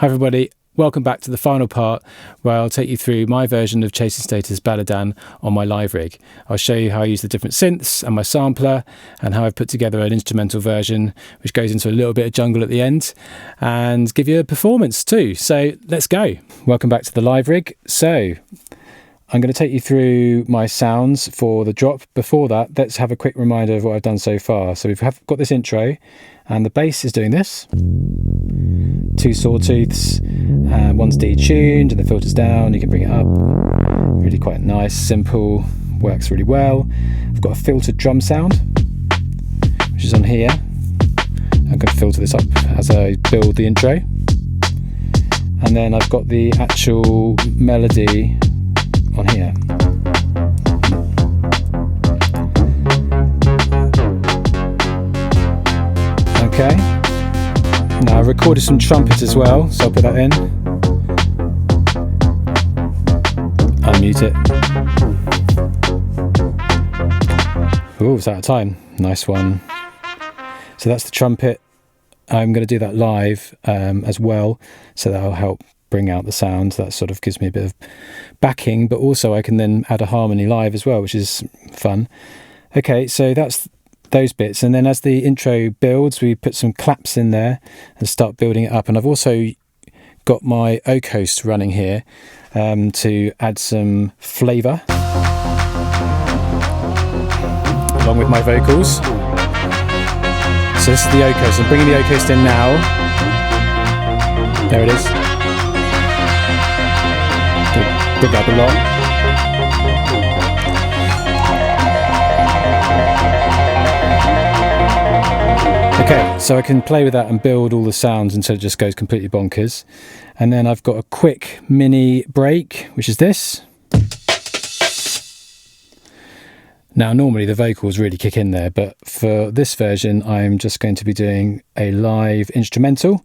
Hi everybody, welcome back to the final part where I'll take you through my version of Chase Status Baddadan on my live rig. I'll show you how I use the different synths and my sampler and how I've put together an instrumental version which goes into a little bit of jungle at the end and give you a performance too. So let's go. Welcome back to the live rig. So I'm going to take you through my sounds for the drop. Before that, let's have a quick reminder of what I've done so far. So we've got this intro and the bass is doing this. 2 sawtooths, one's detuned and the filter's down, you can bring it up. Really quite nice, simple, works really well. I've got a filtered drum sound, which is on here. I'm going to filter this up as I build the intro. And then I've got the actual melody on here. Okay. Now I recorded some trumpet as well, so I'll put that in. Unmute it. Oh, it's out of time. Nice one. So that's the trumpet. I'm going to do that live as well, so that'll help bring out the sound. That sort of gives me a bit of backing, but also I can then add a harmony live as well, which is fun. Okay, so that's those bits, and then as the intro builds we put some claps in there and start building it up. And I've also got my O-Coast running here to add some flavour along with my vocals. So this is the O-Coast. I'm bringing the O-Coast in now. There it is. Did that a lot. Okay, so I can play with that and build all the sounds until it just goes completely bonkers. And then I've got a quick mini break, which is this. Now, normally the vocals really kick in there, but for this version, I'm just going to be doing a live instrumental.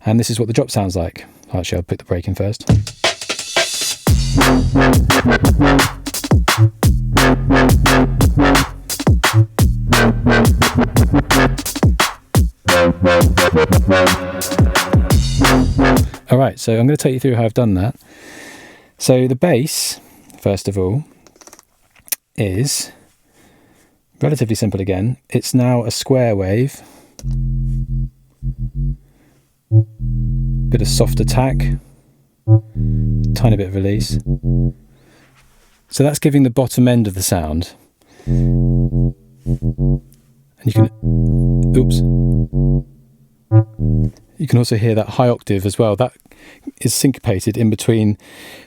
And this is what the drop sounds like. Actually, I'll put the break in first. Alright, so I'm going to take you through how I've done that. So the bass, first of all, is relatively simple again. It's now a square wave. Bit of soft attack. Tiny bit of release. So that's giving the bottom end of the sound. And you can... Oops. You can also hear that high octave as well. That is syncopated in between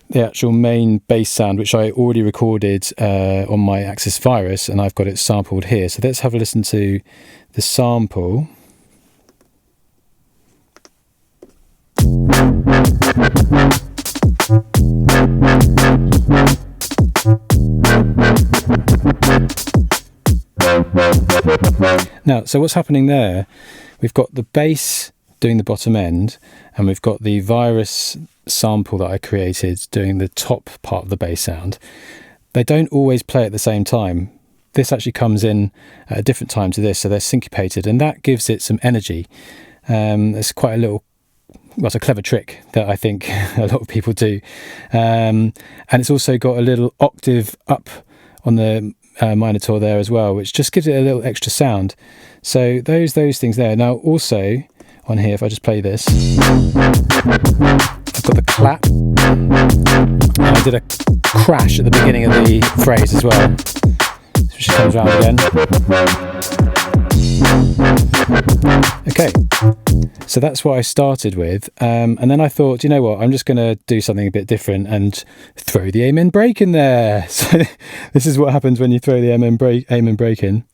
the actual main bass sound, which I already recorded on my Axis Virus, and I've got it sampled here. So let's have a listen to the sample. Now, so what's happening there? We've got the bass doing the bottom end, and we've got the Virus sample that I created doing the top part of the bass sound. They don't always play at the same time. This actually comes in at a different time to this, so they're syncopated, and that gives it some energy. It's quite a little... Well, it's a clever trick that I think a lot of people do. And it's also got a little octave up on the Minotaur there as well, which just gives it a little extra sound. So those things there. Now also on here, if I just play this, I've got the clap. And I did a crash at the beginning of the phrase as well, which comes around again. Okay, so that's what I started with, and then I thought, you know what, I'm just going to do something a bit different and throw the amen break in there. So this is what happens when you throw the amen break in.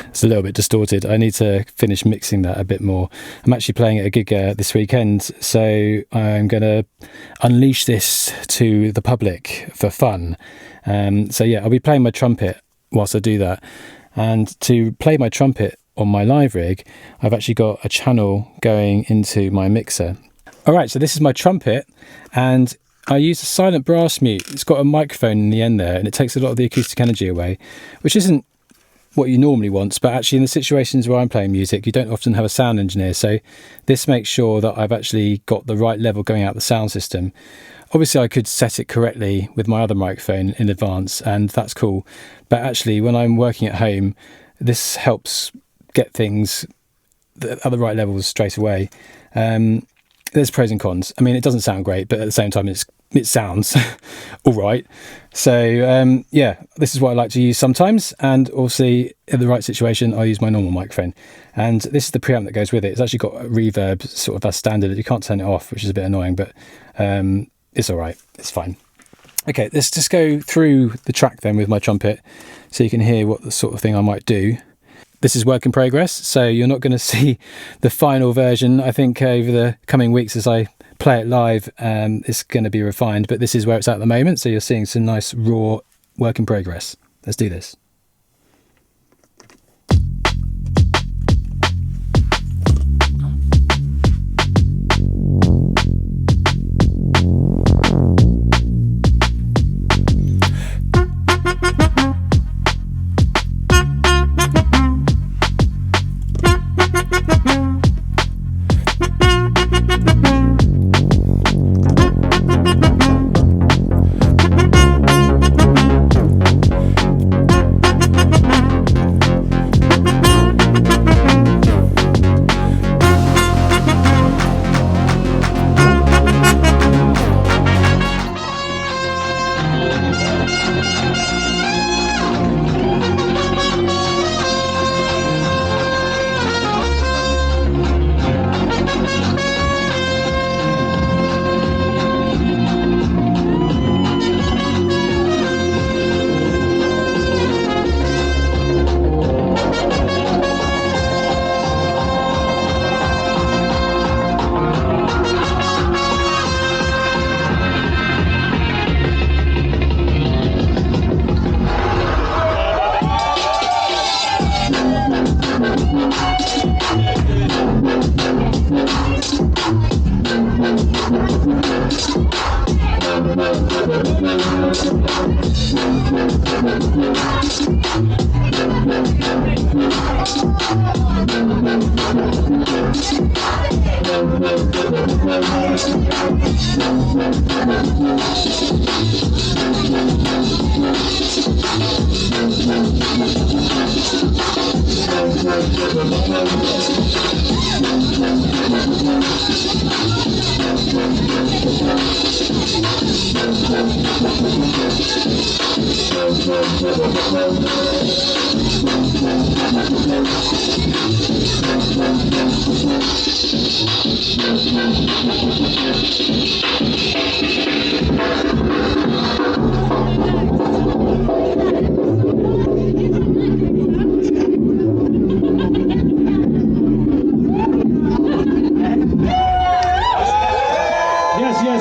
It's a little bit distorted. I need to finish mixing that a bit more. I'm actually playing at a gig this weekend, so I'm going to unleash this to the public for fun. So yeah, I'll be playing my trumpet whilst I do that. And to play my trumpet on my live rig, I've actually got a channel going into my mixer. All right, so this is my trumpet, and I use a silent brass mute. It's got a microphone in the end there, and it takes a lot of the acoustic energy away, which isn't what you normally want, but actually in the situations where I'm playing music, you don't often have a sound engineer, so this makes sure that I've actually got the right level going out the sound system. Obviously I could set it correctly with my other microphone in advance, and that's cool, but actually when I'm working at home, this helps get things at the right levels straight away. There's pros and cons. I mean, it doesn't sound great, but at the same time, it sounds all right. So, yeah, this is what I like to use sometimes. And obviously, in the right situation, I use my normal microphone. And this is the preamp that goes with it. It's actually got a reverb, sort of as standard. You can't turn it off, which is a bit annoying, but it's all right. It's fine. Okay, let's just go through the track then with my trumpet so you can hear what the sort of thing I might do. This is work in progress, so you're not going to see the final version. I think over the coming weeks as I play it live, it's going to be refined, but this is where it's at the moment, so you're seeing some nice raw work in progress. Let's do this.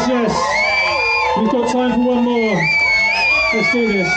Yes. We've got time for one more. Let's do this.